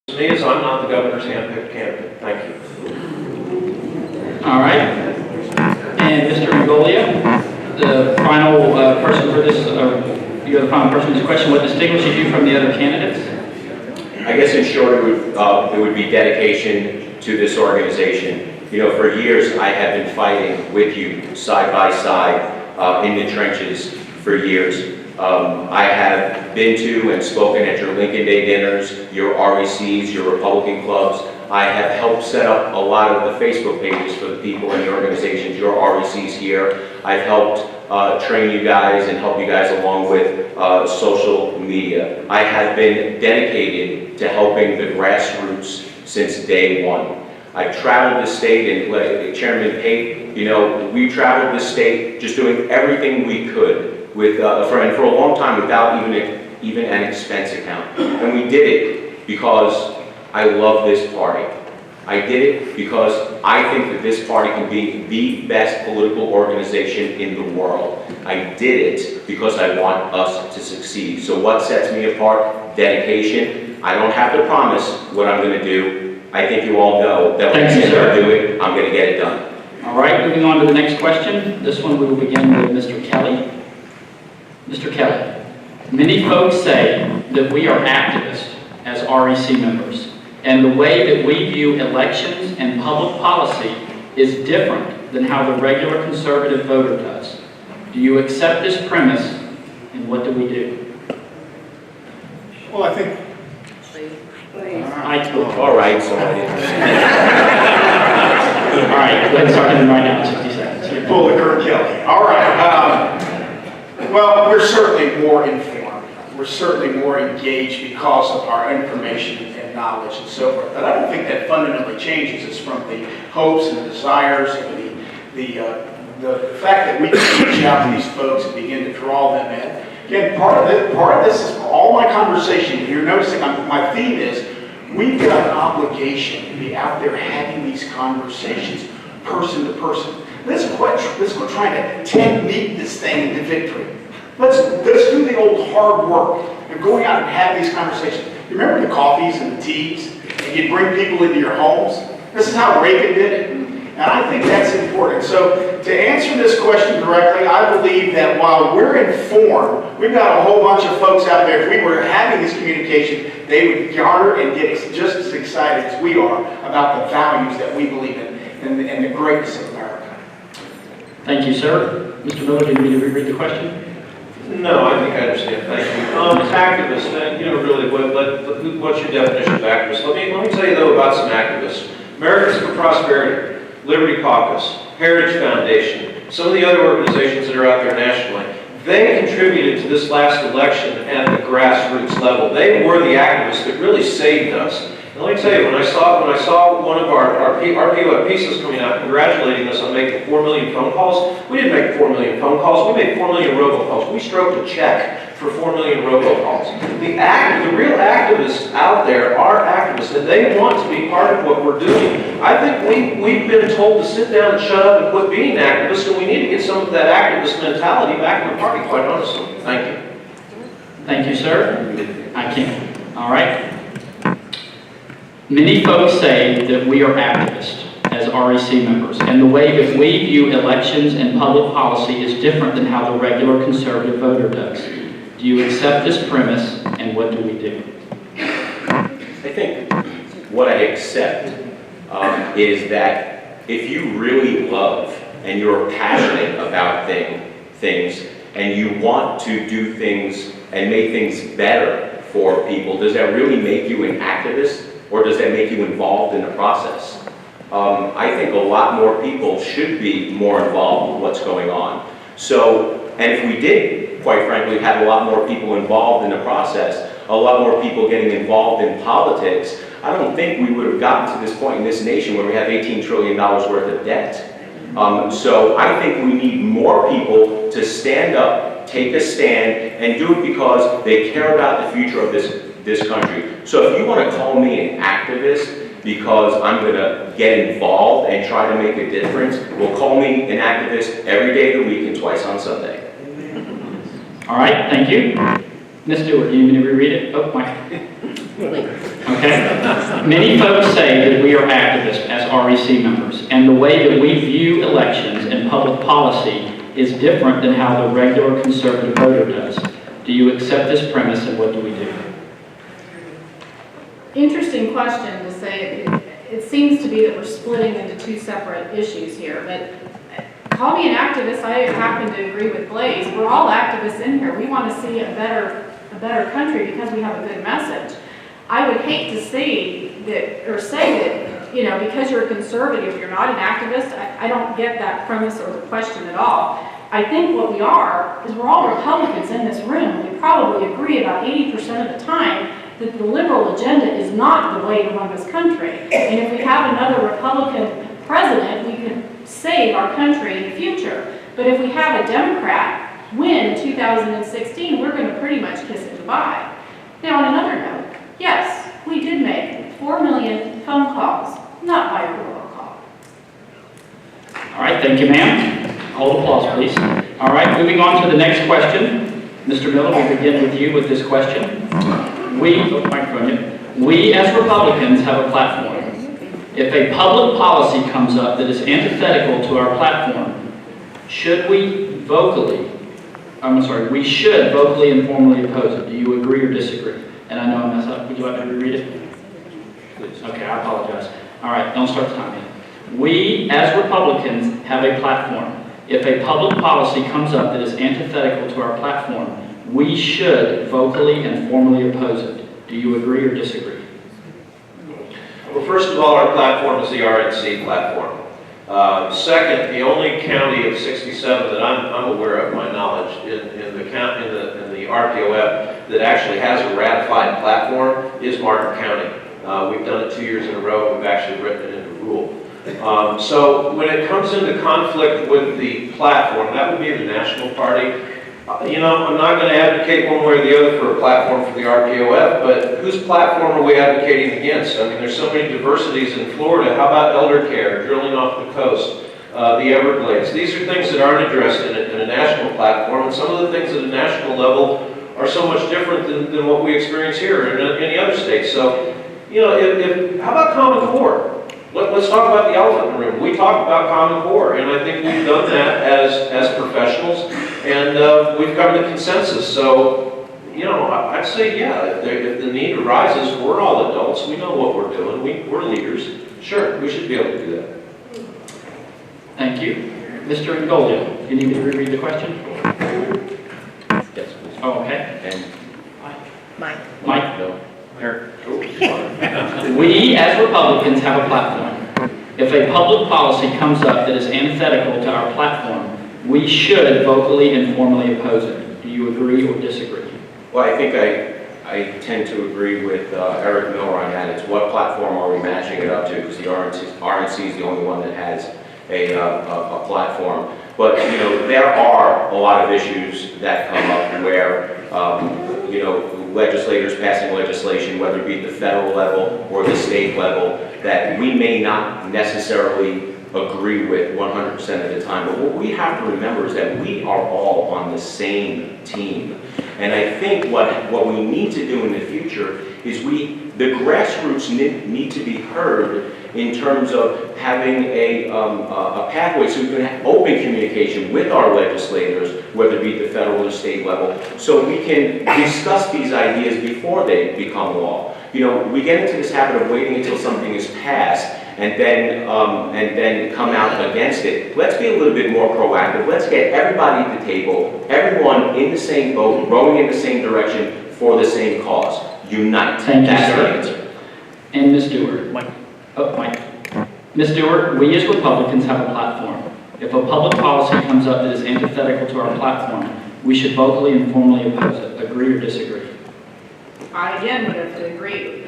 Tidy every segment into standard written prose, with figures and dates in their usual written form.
Me is I'm not the governor's handpicked candidate. Thank you. All right. And Mr. Mongolia, the final person for this, you're the final person for this question. What distinguishes you from the other candidates? I guess in short, it would be dedication to this organization. You know, for years I have been fighting with you side by side in the trenches for years. I have been to and spoken at your Lincoln Day dinners, your RECs, your Republican clubs. I have helped set up a lot of the Facebook pages for the people in the organizations, your RECs here. I've helped train you guys and help you guys along with social media. I have been dedicated to helping the grassroots since day one. I've traveled the state, and Chairman Pate, you know, we traveled the state just doing everything we could with for a long time without even an expense account. And we did it because I love this party. I did it because I think that this party can be the best political organization in the world. I did it because I want us to succeed. So what sets me apart? Dedication. I don't have to promise what I'm going to do. I think you all know that when I say I'm going to do it, I'm going to get it done. All right, moving on to the next question. This one we will begin with Mr. Kelly. Mr. Kelly, many folks say that we are activists as REC members, and the way that we view elections and public policy is different than how the regular conservative voter does. Do you accept this premise, and what do we do? Well, I think. All right, so I didn't. All right, go ahead and start him right now in 60 seconds. Pull the curtain, Kelly. All right. Well, we're certainly more informed. We're certainly more engaged because of our information and knowledge and so forth. But I don't think that fundamentally changes us from the hopes and the desires and the fact that we can reach out to these folks and begin to draw them in. Again, part of this is all my conversation. You're noticing my theme is we've got an obligation to be out there having these conversations person to person. Let's quit trying to technique this thing into victory. Let's do the old hard work of going out and having these conversations. You remember the coffees and the teas, and you'd bring people into your homes? This is how Reagan did it, and I think that's important. So to answer this question directly, I believe that while we're informed, we've got a whole bunch of folks out there, if we were having this communication, they would garner and get just as excited as we are about the values that we believe in and the greatness of America. Thank you, sir. Mr. Miller, do you need to reread the question? No, I think I understand. Thank you. Activists, you know, really, what's your definition of activists? Let me tell you though about some activists. Americans for Prosperity, Liberty Caucus, Heritage Foundation, some of the other organizations that are out there nationally. They contributed to this last election at the grassroots level. They were the activists that really saved us. And let me tell you, when I saw one of our RPOF pieces coming out congratulating us on making 4 million phone calls, we didn't make 4 million phone calls, we made 4 million robocalls. We stroked a check for 4 million robocalls. The real activists out there are activists, and they want to be part of what we're doing. I think we've been told to sit down and shut up and quit being activists, and we need to get some of that activist mentality back in the party, quite honestly. Thank you. Thank you, sir. I can't. All right. Many folks say that we are activists as REC members, and the way that we view elections and public policy is different than how the regular conservative voter does. Do you accept this premise, and what do we do? I think what I accept is that if you really love and you're passionate about things and you want to do things and make things better for people, does that really make you an activist? Or does that make you involved in the process? I think a lot more people should be more involved with what's going on. So, and if we did, quite frankly, have a lot more people involved in the process, a lot more people getting involved in politics, I don't think we would have gotten to this point in this nation where we have $18 trillion worth of debt. So I think we need more people to stand up, take a stand, and do it because they care about the future of this country. So if you want to call me an activist because I'm going to get involved and try to make a difference, well, call me an activist every day of the week and twice on Sunday. All right, thank you. Ms. Stewart, do you need me to reread it? Oh, Mike. Okay? Many folks say that we are activists as REC members, and the way that we view elections and public policy is different than how the regular conservative voter does. Do you accept this premise, and what do we do? Interesting question to say. It seems to be that we're splitting into two separate issues here, but call me an activist. I happen to agree with Blaze. We're all activists in here. We want to see a better country because we have a good message. I would hate to say that, you know, because you're a conservative, you're not an activist. I don't get that premise or the question at all. I think what we are is we're all Republicans in this room. We probably agree about 80% of the time that the liberal agenda is not the way to run this country. And if we have another Republican president, we can save our country in the future. But if we have a Democrat win 2016, we're going to pretty much kiss it goodbye. Now, on another note, yes, we did make 4 million phone calls, not by a robocall. All right, thank you, ma'am. Hold applause, please. All right, moving on to the next question. Mr. Miller, we'll begin with you with this question. We as Republicans have a platform. If a public policy comes up that is antithetical to our platform, we should vocally and formally oppose it. Do you agree or disagree? And I know I messed up. Would you like me to reread it? Please. Okay, I apologize. All right, don't start the time yet. We as Republicans have a platform. If a public policy comes up that is antithetical to our platform, we should vocally and formally oppose it. Do you agree or disagree? Well, first of all, our platform is the RNC platform. Second, the only county of 67 that I'm aware of, my knowledge, in the RPOF that actually has a ratified platform is Martin County. We've done it 2 years in a row. We've actually written it into rule. So when it comes into conflict with the platform, that would be the national party. You know, I'm not going to advocate one way or the other for a platform for the RPOF, but whose platform are we advocating against? I mean, there's so many diversities in Florida. How about elder care, drilling off the coast, the Everglades? These are things that aren't addressed in a national platform, and some of the things at a national level are so much different than what we experience here in any other state. So, you know, how about Common Core? Let's talk about the elephant in the room. We talk about Common Core, and I think we've done that as professionals, and we've come to consensus. So, you know, I'd say, yeah, if the need arises, we're all adults. We know what we're doing. We're leaders. Sure, we should be able to do that. Thank you. Mr. Ngolio, you need me to reread the question? Yes, please. Oh, okay. And Mike? no. Eric? We as Republicans have a platform. If a public policy comes up that is antithetical to our platform, we should vocally and formally oppose it. Do you agree or disagree? Well, I think I tend to agree with Eric Miller on that. It's what platform are we matching it up to? Because the RNC is the only one that has a platform. But, you know, there are a lot of issues that come up where, you know, legislators passing legislation, whether it be at the federal level or the state level, that we may not necessarily agree with 100% of the time. But what we have to remember is that we are all on the same team. And I think what we need to do in the future is the grassroots need to be heard in terms of having a pathway so we can have open communication with our legislators, whether it be at the federal or state level, so we can discuss these ideas before they become law. You know, we get into this habit of waiting until something is passed and then come out against it. Let's be a little bit more proactive. Let's get everybody at the table, everyone in the same boat, rowing in the same direction for the same cause. Unite. Thank you, That's sir. And Ms. Stewart. Mike. Ms. Stewart, we as Republicans have a platform. If a public policy comes up that is antithetical to our platform, we should vocally and formally oppose it. Agree or disagree? I again would have to agree.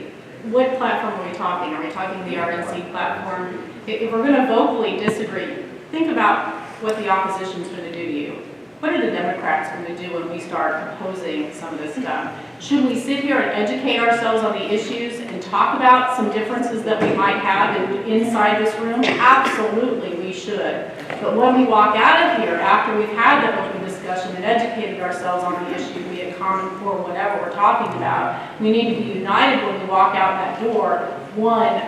What platform are we talking? Are we talking the RNC platform? If we're going to vocally disagree, think about what the opposition is going to do to you. What are the Democrats going to do when we start opposing some of this stuff? Should we sit here and educate ourselves on the issues and talk about some differences that we might have inside this room? Absolutely, we should. But when we walk out of here, after we've had the open discussion, discussion and educated ourselves on the issue, be it Common Core, whatever we're talking about. We need to be united when we walk out that door. One,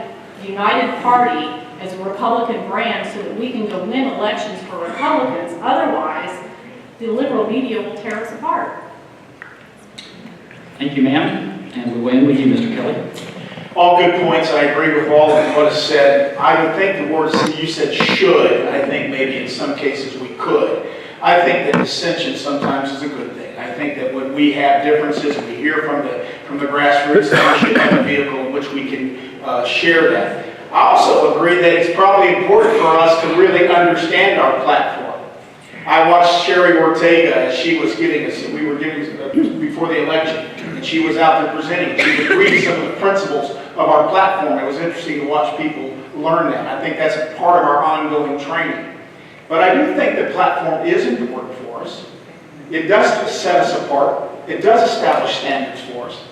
united party as a Republican brand so that we can go win elections for Republicans. Otherwise, the liberal media will tear us apart. Thank you, ma'am. And we will end with you, Mr. Kelly. All good points. I agree with all of what is said. I would think the word you said should. I think maybe in some cases we could. I think that dissension sometimes is a good thing. I think that when we have differences and we hear from the grassroots, that we should have a vehicle in which we can share that. I also agree that it's probably important for us to really understand our platform. I watched Sherry Ortega as she was giving us, we were giving before the election, and she was out there presenting. She would read some of the principles of our platform. It was interesting to watch people learn that. I think that's a part of our ongoing training. But I do think the platform is important for us. It does set us apart. It does establish standards for us.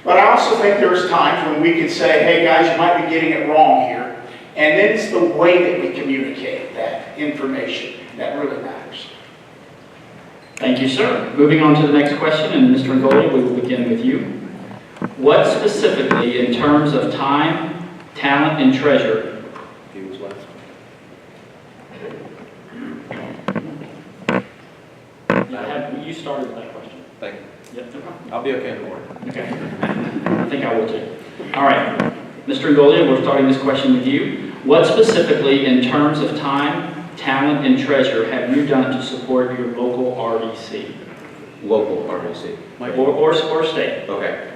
But I also think there's times when we can say, hey guys, you might be getting it wrong here. And then it's the way that we communicate that information that really matters. Thank you, sir. Moving on to the next question, and Mr. Ngoli, we will begin with you. What specifically, in terms of time, talent, and treasure, you started with that question. Thank you. Yep. I'll be okay in the morning. Okay. I think I will too. All right. Mr. Ngoli, we're starting this question with you. What specifically, in terms of time, talent, and treasure, have you done to support your local RDC? Local RDC. Or state? Okay.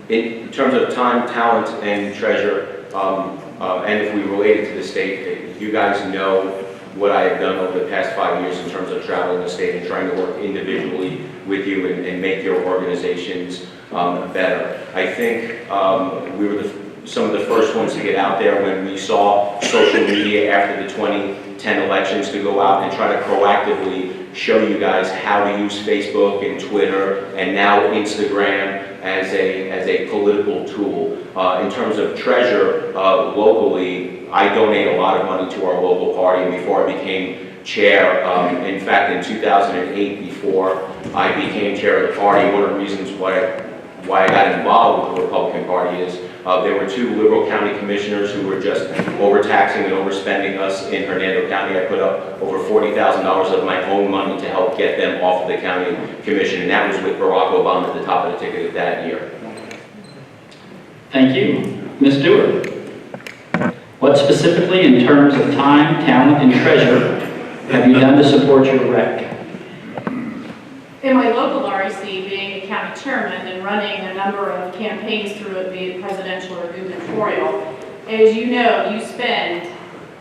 In terms of time, talent, and treasure, and if we relate it to the state, you guys know what I have done over the past 5 years in terms of traveling the state and trying to work individually with you and make your organizations better. I think we were some of the first ones to get out there when we saw social media after the 2010 elections to go out and try to proactively show you guys how to use Facebook and Twitter and now Instagram as a political tool. In terms of treasure, locally, I donate a lot of money to our local party. Before I became chair, in fact, in 2008, before I became chair of the party, one of the reasons why I got involved with the Republican Party is there were 2 liberal county commissioners who were just overtaxing and overspending us in Hernando County. I put up over $40,000 of my own money to help get them off of the county commission, and that was with Barack Obama at the top of the ticket of that year. Thank you. Ms. Stewart, what specifically, in terms of time, talent, and treasure, have you done to support your rec? In my local REC, being a county chairman and running a number of campaigns through it, be it presidential or gubernatorial, as you know, you spend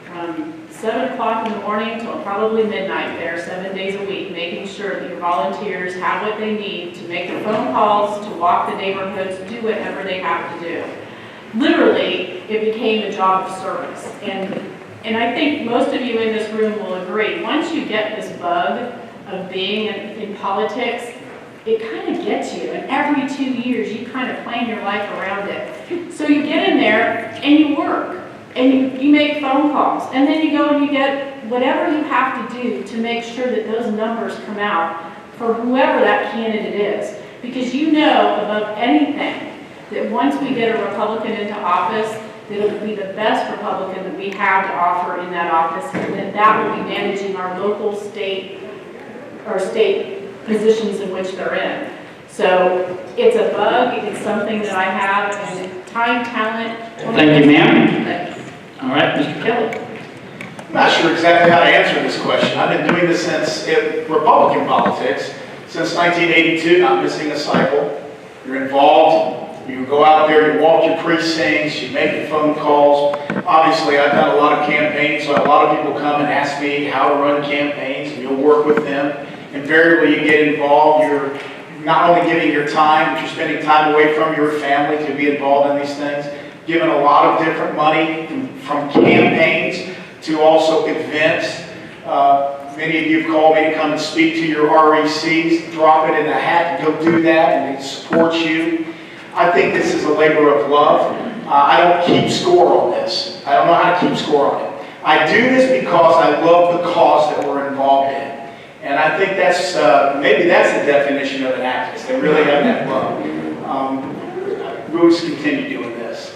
from 7 o'clock in the morning till probably midnight there, 7 days a week, making sure that your volunteers have what they need to make the phone calls, to walk the neighborhoods, do whatever they have to do. Literally, it became a job of service. And I think most of you in this room will agree, once you get this bug of being in politics, it kind of gets you. And every 2 years, you kind of plan your life around it. So you get in there and you work and you make phone calls. And then you go and you get whatever you have to do to make sure that those numbers come out for whoever that candidate is. Because you know above anything that once we get a Republican into office, that it will be the best Republican that we have to offer in that office, and that will be managing our local, state positions in which they're in. So it's a bug, it's something that I have, and time, talent. Thank you, ma'am. All right, Mr. Kelly. I'm not sure exactly how to answer this question. I've been doing this since Republican politics, since 1982, not missing a cycle. You're involved. You go out there, you walk your precincts, you make your phone calls. Obviously, I've done a lot of campaigns, so a lot of people come and ask me how to run campaigns, and you'll work with them. Invariably, you get involved. You're not only giving your time, but you're spending time away from your family to be involved in these things. Giving a lot of different money from campaigns to also events. Many of you have called me to come and speak to your RECs. Drop it in the hat and go do that, and it supports you. I think this is a labor of love. I don't keep score on this. I don't know how to keep score on it. I do this because I love the cause that we're involved in. And I think that's, maybe that's the definition of an activist. They really have that love. We'll just continue doing this.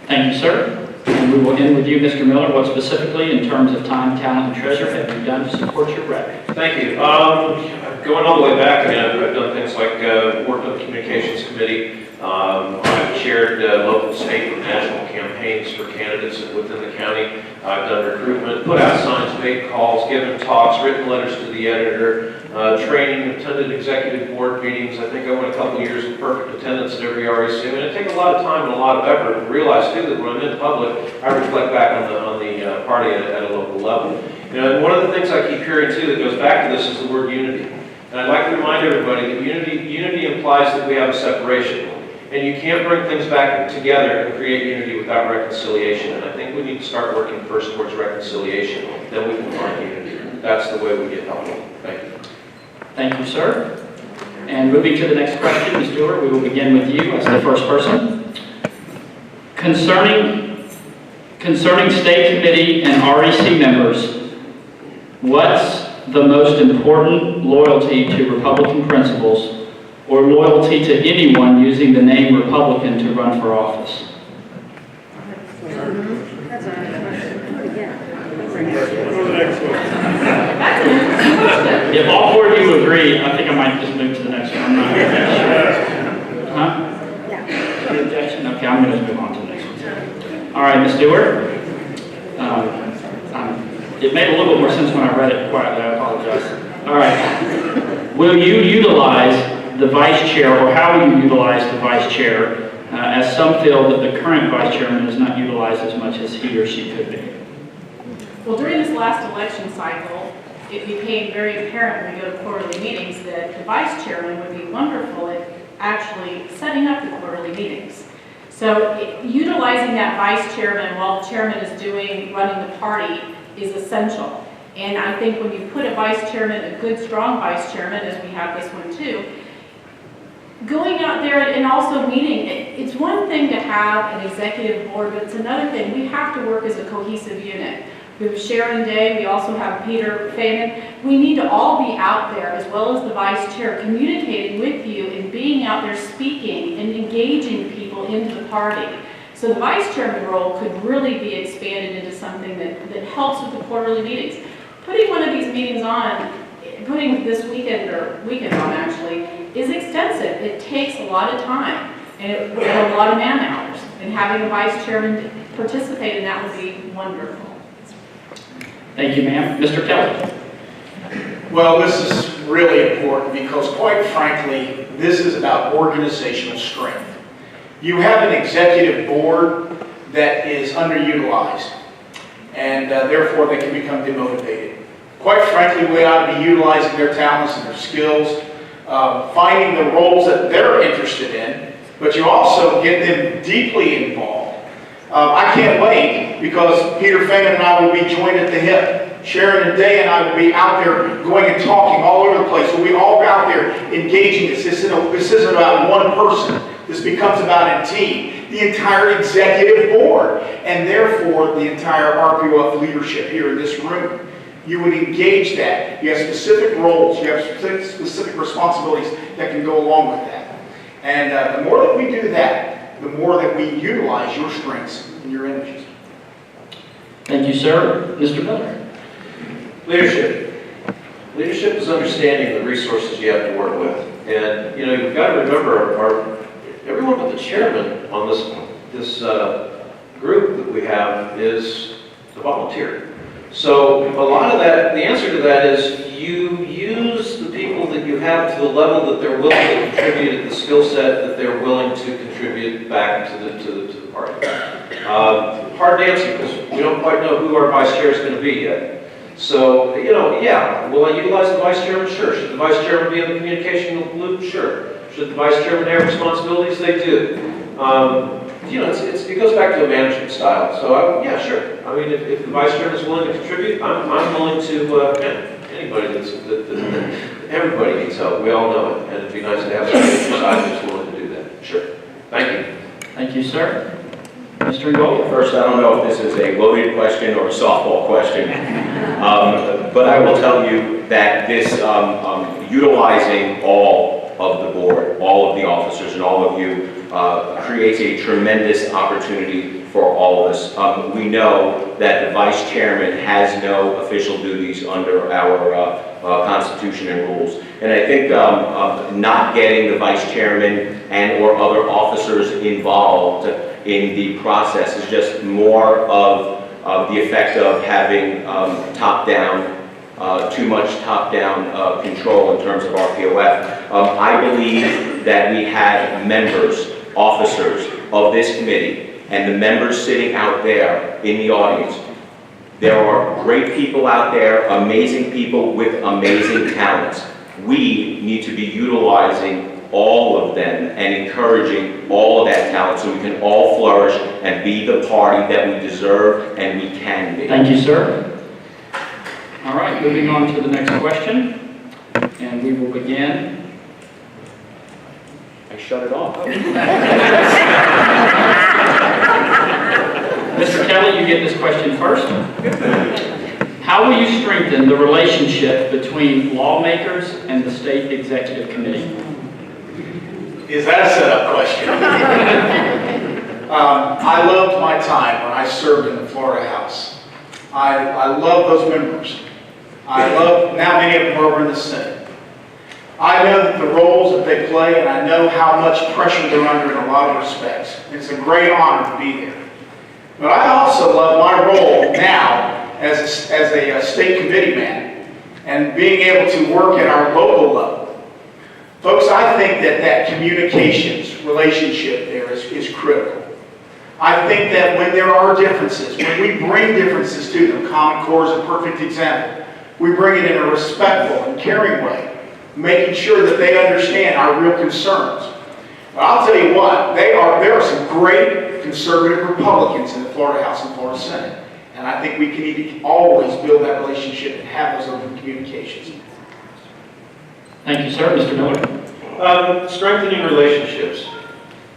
Thank you, sir. And we will end with you, Mr. Miller. What specifically, in terms of time, talent, and treasure, have you done to support your rep? Thank you. Going all the way back, I mean, I've done things like worked on the communications committee. I've chaired local, state, and national campaigns for candidates within the county. I've done recruitment, put out signs, made calls, given talks, written letters to the editor, training, attended executive board meetings. I think I went a couple of years of perfect attendance at every REC. I mean, it takes a lot of time and a lot of effort. And realize too that when I'm in public, I reflect back on the party at a local level. You know, and one of the things I keep hearing too that goes back to this is the word unity. And I'd like to remind everybody that unity implies that we have a separation. And you can't bring things back together and create unity without reconciliation. And I think we need to start working first towards reconciliation. Then we can find unity. That's the way we get help. Thank you. Thank you, sir. And moving to the next question, Ms. Stewart, we will begin with you as the first person. Concerning state committee and REC members, what's the most important loyalty to Republican principles or loyalty to anyone using the name Republican to run for office? If all four of you agree, I think I might just move to the next one. I'm not sure. Huh? Yeah. Any objection? Okay, I'm going to move on to the next one. All right, Ms. Stewart. It made a little bit more sense when I read it quietly. I apologize. All right. Will you utilize the vice chair, or how will you utilize the vice chair, as some feel that the current vice chairman is not utilized as much as he or she could be? Well, during this last election cycle, it became very apparent when we go to quarterly meetings that the vice chairman would be wonderful at actually setting up the quarterly meetings. So utilizing that vice chairman while the chairman is running the party is essential. And I think when you put a vice chairman, a good, strong vice chairman, as we have this one too, going out there and also meeting, it's one thing to have an executive board, but it's another thing. We have to work as a cohesive unit. We have Sharon Day, we also have Peter Feynman. We need to all be out there, as well as the vice chair, communicating with you and being out there speaking and engaging people into the party. So the vice chairman role could really be expanded into something that helps with the quarterly meetings. Putting one of these meetings on, putting this weekend on actually, is extensive. It takes a lot of time and a lot of man hours. And having a vice chairman participate in that would be wonderful. Thank you, ma'am. Mr. Kelly. Well, this is really important because, quite frankly, this is about organizational strength. You have an executive board that is underutilized, and therefore they can become demotivated. Quite frankly, we ought to be utilizing their talents and their skills, finding the roles that they're interested in, but you also get them deeply involved. I can't wait because Peter Feynman and I will be joined at the hip. Sharon and Day and I will be out there going and talking all over the place. We'll be all out there engaging. This isn't about one person. This becomes about a team. The entire executive board, and therefore the entire RPOF leadership here in this room. You would engage that. You have specific roles. You have specific responsibilities that can go along with that. And the more that we do that, the more that we utilize your strengths and your energies. Thank you, sir. Mr. Miller. Leadership. Leadership is understanding the resources you have to work with. And, you know, you've got to remember, everyone but the chairman on this group that we have is a volunteer. So a lot of that, the answer to that is you use the people that you have to the level that they're willing to contribute at the skill set that they're willing to contribute back to the party. Hard to answer because we don't quite know who our vice chair is going to be yet. So, you know, yeah, will I utilize the vice chairman? Sure. Should the vice chairman be in the communication loop? Sure. Should the vice chairman have responsibilities? They do. You know, it goes back to a management style. So, yeah, sure. I mean, if the vice chairman is willing to contribute, I'm willing to, anybody everybody needs help. We all know it. And it'd be nice to have somebody who's willing to do that. Sure. Thank you. Thank you, sir. Mr. Ngolia. First, I don't know if this is a loaded question or a softball question, but I will tell you that this, utilizing all of the board, all of the officers, and all of you, creates a tremendous opportunity for all of us. We know that the vice chairman has no official duties under our Constitution and rules. And I think not getting the vice chairman and or other officers involved in the process is just more of the effect of having top-down, too much top-down control in terms of RPOF. I believe that we had members, officers of this committee, and the members sitting out there in the audience. There are great people out there, amazing people with amazing talents. We need to be utilizing all of them and encouraging all of that talent so we can all flourish and be the party that we deserve and we can be. Thank you, sir. All right, moving on to the next question, and we will begin. I shut it off. Mr. Kelly, you get this question first. How will you strengthen the relationship between lawmakers and the state executive committee? Is that a setup question? I loved my time when I served in the Florida House. I love those members. I love, now many of them are over in the Senate. I know that the roles that they play, and I know how much pressure they're under in a lot of respects. It's a great honor to be there. But I also love my role now as a state committee man and being able to work at our local level. Folks, I think that communications relationship there is critical. I think that when there are differences, when we bring differences to them, Common Core is a perfect example, we bring it in a respectful and caring way, making sure that they understand our real concerns. But I'll tell you what, there are some great conservative Republicans in the Florida House and Florida Senate. And I think we need to always build that relationship and have those open communications. Thank you, sir. Mr. Miller. Strengthening relationships.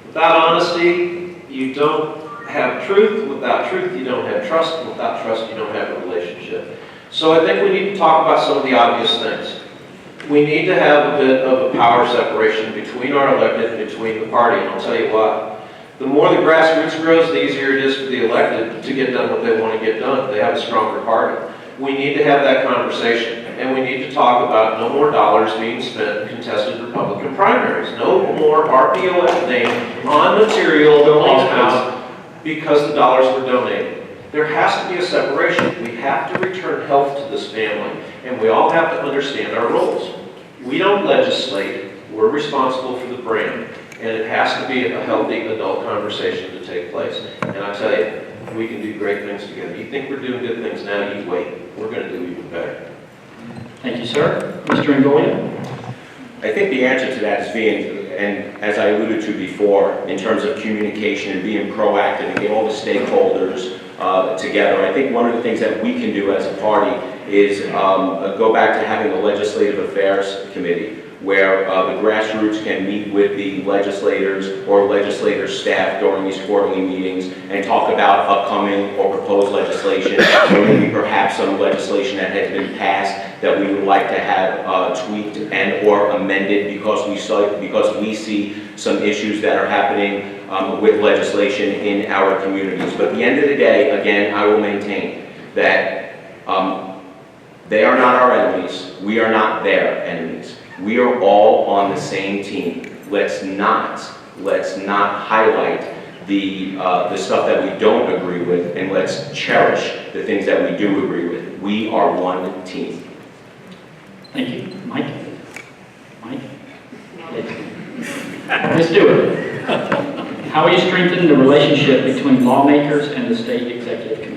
Without honesty, you don't have truth. Without truth, you don't have trust. Without trust, you don't have a relationship. So I think we need to talk about some of the obvious things. We need to have a bit of a power separation between our elected and between the party. And I'll tell you what, the more the grassroots grows, the easier it is for the elected to get done what they want to get done. They have a stronger party. We need to have that conversation. And we need to talk about no more dollars being spent in contested Republican primaries. No more RPOF name on material going out because the dollars were donated. There has to be a separation. We have to return health to this family, and we all have to understand our roles. We don't legislate. We're responsible for the brand, and it has to be a healthy adult conversation to take place. And I tell you, we can do great things together. You think we're doing good things now, you wait. We're going to do even better. Thank you, sir. Mr. Ngolia. I think the answer to that is being, and as I alluded to before, in terms of communication and being proactive and get all the stakeholders together. I think one of the things that we can do as a party is go back to having a legislative affairs committee where the grassroots can meet with the legislators or legislator staff during these quarterly meetings and talk about upcoming or proposed legislation, or maybe perhaps some legislation that has been passed that we would like to have tweaked and or amended because we see some issues that are happening with legislation in our communities. But at the end of the day, again, I will maintain that they are not our enemies. We are not their enemies. We are all on the same team. Let's not highlight the stuff that we don't agree with, and let's cherish the things that we do agree with. We are one team. Thank you. Mike? Ms. Stewart, how will you strengthen the relationship between lawmakers and the state executive committee?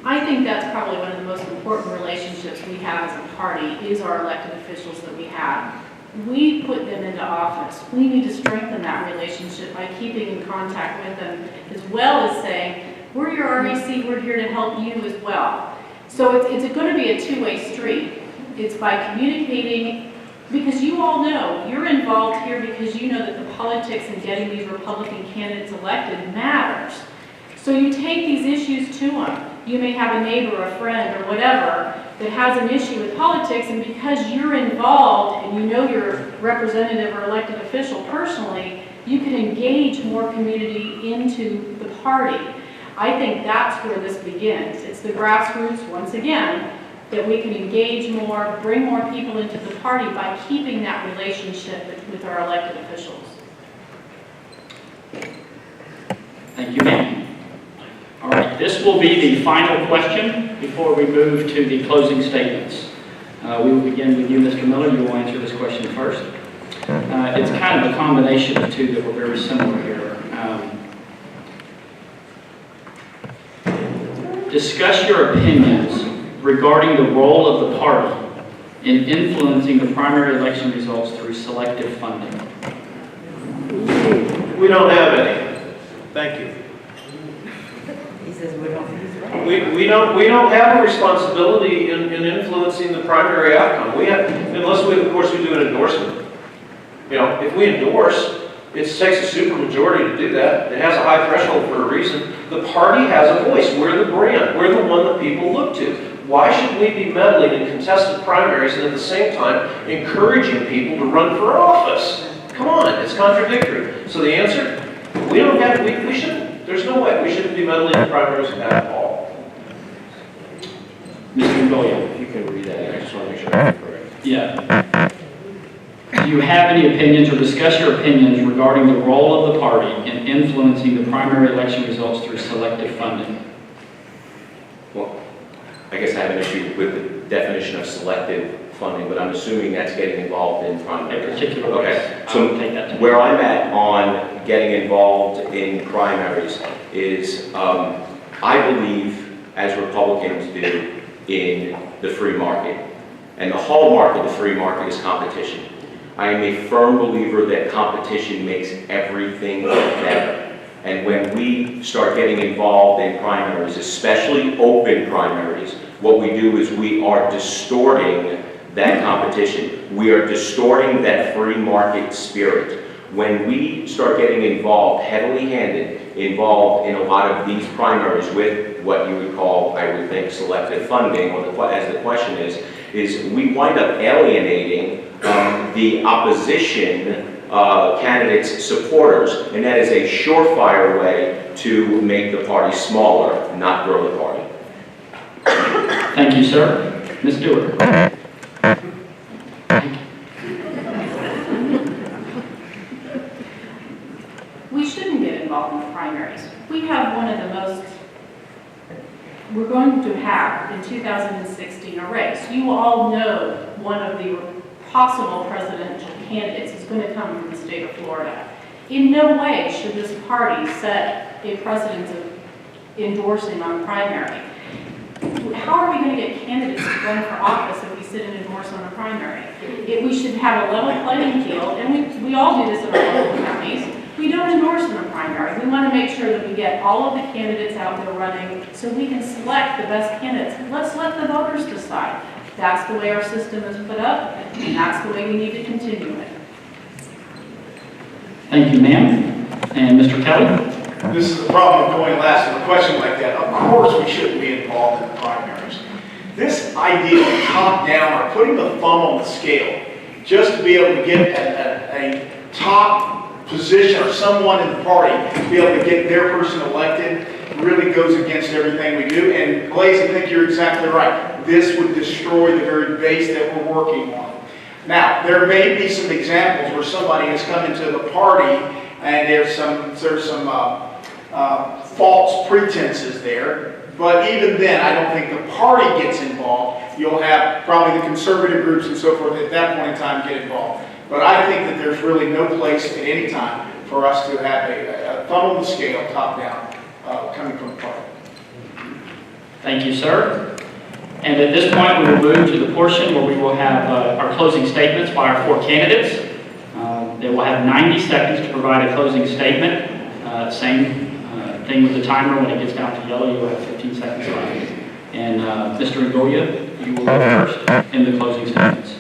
I think that's probably one of the most important relationships we have as a party is our elected officials that we have. We put them into office. We need to strengthen that relationship by keeping in contact with them, as well as saying, we're your REC, we're here to help you as well. So it's going to be a two-way street. It's by communicating Because you all know, you're involved here because you know that the politics in getting these Republican candidates elected matters. So you take these issues to them. You may have a neighbor, a friend, or whatever that has an issue with politics, and because you're involved and you know your representative or elected official personally, you can engage more community into the party. I think that's where this begins. It's the grassroots, once again, that we can engage more, bring more people into the party by keeping that relationship with our elected officials. Thank you, ma'am. All right, this will be the final question before we move to the closing statements. We will begin with you, Mr. Miller. You will answer this question first. It's kind of a combination of two that were very similar here. Discuss your opinions regarding the role of the party in influencing the primary election results through selective funding. We don't have any. Thank you. He says we don't. We don't have a responsibility in influencing the primary outcome. We have, unless we, of course, we do an endorsement. You know, if we endorse, it takes a supermajority to do that. It has a high threshold for a reason. The party has a voice. We're the brand. We're the one that people look to. Why should we be meddling in contested primaries and at the same time encouraging people to run for office? Come on, it's contradictory. So the answer, we don't have, we shouldn't, there's no way, we shouldn't be meddling in primaries at all. Mr. Goya. If you can read that, I just want to make sure I'm correct. Yeah. Do you have any opinions or discuss your opinions regarding the role of the party in influencing the primary election results through selective funding? Well, I guess I have an issue with the definition of selective funding, but I'm assuming that's getting involved in A primaries. particular Okay, case. I so will take that to where I'm at on getting involved in primaries is I believe, as Republicans do, in the free market. And the hallmark of the free market is competition. I am a firm believer that competition makes everything better. And when we start getting involved in primaries, especially open primaries, what we do is we are distorting that competition. We are distorting that free market spirit. When we start getting involved, heavily handed, involved in a lot of these primaries with what you would call, I would think, selective funding, or as the question is we wind up alienating the opposition candidates' supporters, and that is a surefire way to make the party smaller, not grow the party. Thank you, sir. Ms. Stewart. We shouldn't get involved in the primaries. We have one of the most, we're going to have in 2016 a race. You all know one of the possible presidential candidates is going to come from the state of Florida. In no way should this party set a precedent of endorsing on primary. How are we going to get candidates to run for office if we sit and endorse on a primary? We should have a level playing field, and we all do this in our local counties. We don't endorse in a primary. We want to make sure that we get all of the candidates out there running so we can select the best candidates. Let's let the voters decide. That's the way our system is put up, and that's the way we need to continue it. Thank you, ma'am. And Mr. Kelly? This is the problem of going last with a question like that. Of course we shouldn't be involved in the primaries. This idea of top-down or putting the thumb on the scale just to be able to get a top position or someone in the party to be able to get their person elected really goes against everything we do. And Blaze, I think you're exactly right. This would destroy the very base that we're working on. Now, there may be some examples where somebody has come into the party and there's some false pretenses there. But even then, I don't think the party gets involved. You'll have probably the conservative groups and so forth at that point in time get involved. But I think that there's really no place at any time for us to have a thumb on the scale, top down, coming from the party. Thank you, sir. And at this point, we will move to the portion where we will have our closing statements by our four candidates. They will have 90 seconds to provide a closing statement. Same thing with the timer. When it gets down to yellow, you will have 15 seconds left. And Mr. Ngoya, you will go first in the closing statements.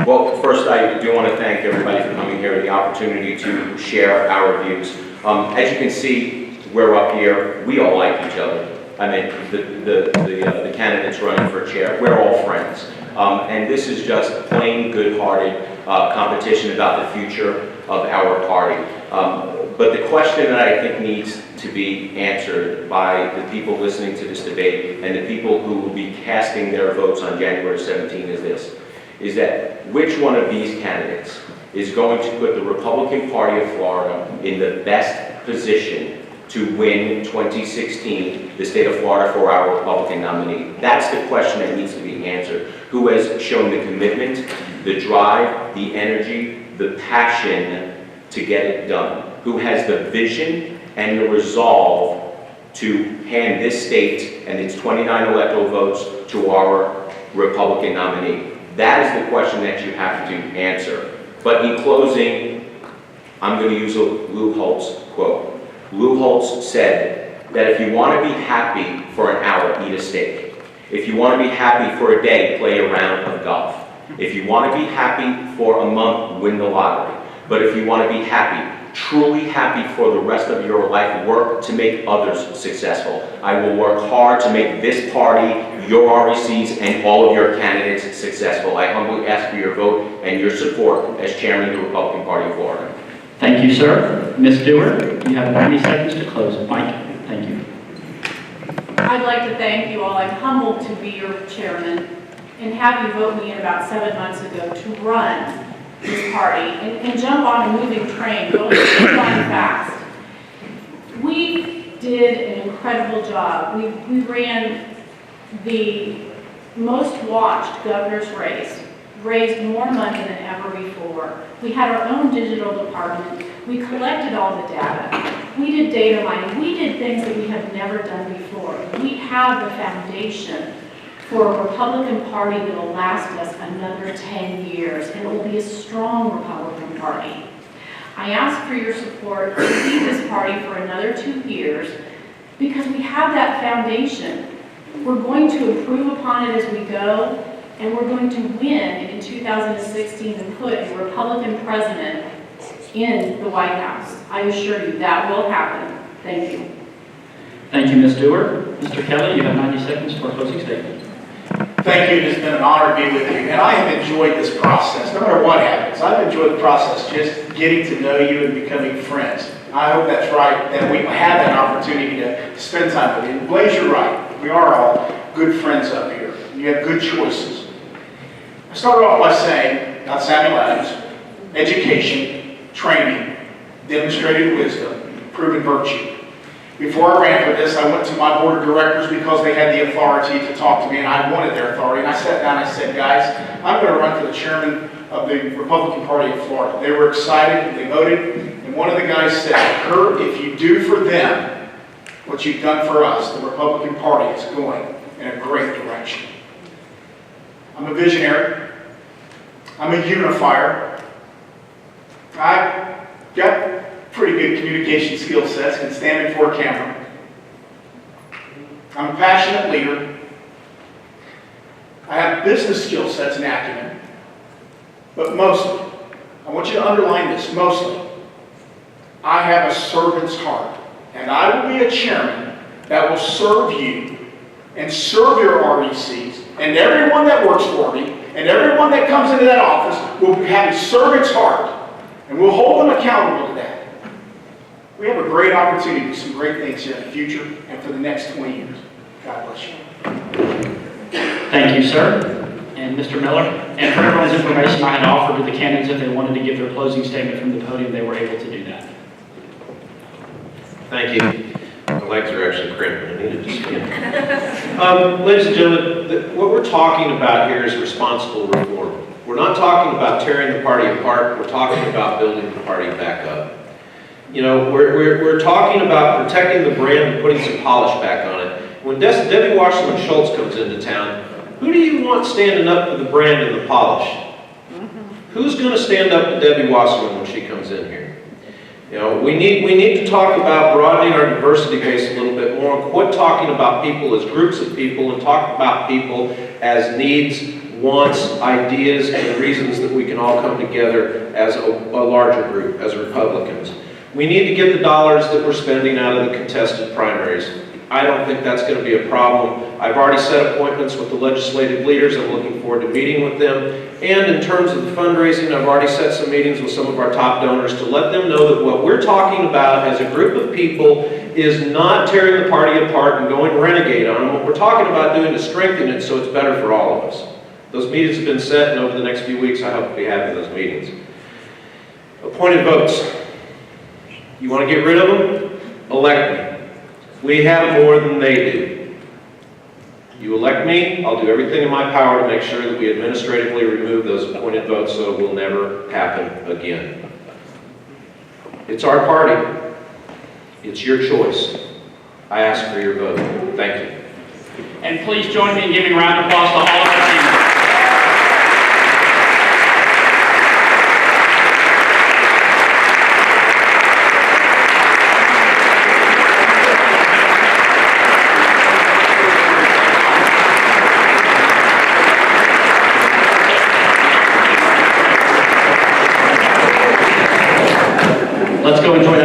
Well, first, I do want to thank everybody for coming here and the opportunity to share our views. As you can see, we're up here. We all like each other. I mean, the candidates running for chair, we're all friends. And this is just plain good-hearted competition about the future of our party. But the question that I think needs to be answered by the people listening to this debate and the people who will be casting their votes on January 17 is this, is that which one of these candidates is going to put the Republican Party of Florida in the best position to win 2016, the state of Florida, for our Republican nominee? That's the question that needs to be answered. Who has shown the commitment, the drive, the energy, the passion to get it done? Who has the vision and the resolve to hand this state and its 29 electoral votes to our Republican nominee? That is the question that you have to answer. But in closing, I'm going to use a Lou Holtz quote. Lou Holtz said that if you want to be happy for an hour, eat a steak. If you want to be happy for a day, play a round of golf. If you want to be happy for a month, win the lottery. But if you want to be happy, truly happy for the rest of your life, work to make others successful. I will work hard to make this party, your RECs, and all of your candidates successful. I humbly ask for your vote and your support as chairman of the Republican Party of Florida. Thank you, sir. Ms. Dewar, you have 90 seconds to close. Mike, thank you. I'd like to thank you all. I'm humbled to be your chairman and have you vote me in about 7 months ago to run this party and jump on a moving train, going fast. We did an incredible job. We ran the most watched governor's race, raised more money than ever before. We had our own digital department. We collected all the data. We did data mining. We did things that we have never done before. We have the foundation for a Republican Party that will last us another 10 years, and it will be a strong Republican Party. I ask for your support to lead this party for another 2 years because we have that foundation. We're going to improve upon it as we go, and we're going to win in 2016 and put a Republican president in the White House. I assure you that will happen. Thank you. Thank you, Ms. Dewar. Mr. Kelly, you have 90 seconds for a closing statement. Thank you. It has been an honor to be with you. And I have enjoyed this process. No matter what happens, I've enjoyed the process just getting to know you and becoming friends. I hope that's right, that we have that opportunity to spend time with you. And Blaze, you're right. We are all good friends up here. You have good choices. I started off by saying, not Samuel Adams, education, training, demonstrated wisdom, proven virtue. Before I ran for this, I went to my board of directors because they had the authority to talk to me, and I wanted their authority. And I sat down and I said, guys, I'm going to run for the chairman of the Republican Party of Florida. They were excited, they voted, and one of the guys said, Kurt, if you do for them what you've done for us, the Republican Party is going in a great direction. I'm a visionary. I'm a unifier. I've got pretty good communication skill sets, can stand before a camera. I'm a passionate leader. I have business skill sets and acumen. But mostly, I want you to underline this, mostly, I have a servant's heart. And I will be a chairman that will serve you and serve your RECs and everyone that works for me and everyone that comes into that office will have a servant's heart. And we'll hold them accountable to that. We have a great opportunity to do some great things here in the future and for the next 20 years. God bless you. Thank you, sir. And Mr. Miller, and for everyone's information, I had offered to the candidates if they wanted to give their closing statement from the podium, they were able to do that. Thank you. My legs are actually cramping. I needed to stand. Ladies and gentlemen, what we're talking about here is responsible reform. We're not talking about tearing the party apart. We're talking about building the party back up. You know, we're talking about protecting the brand and putting some polish back on it. When Debbie Wasserman Schultz comes into town, who do you want standing up for the brand and the polish? Who's going to stand up to Debbie Wasserman when she comes in here? You know, we need to talk about broadening our diversity base a little bit more. Quit talking about people as groups of people and talk about people as needs, wants, ideas, and reasons that we can all come together as a larger group, as Republicans. We need to get the dollars that we're spending out of the contested primaries. I don't think that's going to be a problem. I've already set appointments with the legislative leaders. I'm looking forward to meeting with them. And in terms of the fundraising, I've already set some meetings with some of our top donors to let them know that what we're talking about as a group of people is not tearing the party apart and going renegade on them. What we're talking about doing is strengthening it so it's better for all of us. Those meetings have been set, and over the next few weeks, I hope to be having those meetings. Appointed votes. You want to get rid of them? Elect me. We have more than they do. You elect me, I'll do everything in my power to make sure that we administratively remove those appointed votes so it will never happen again. It's our party. It's your choice. I ask for your vote. Thank you. And please join me in giving a round of applause to all of our team. Let's go enjoy that.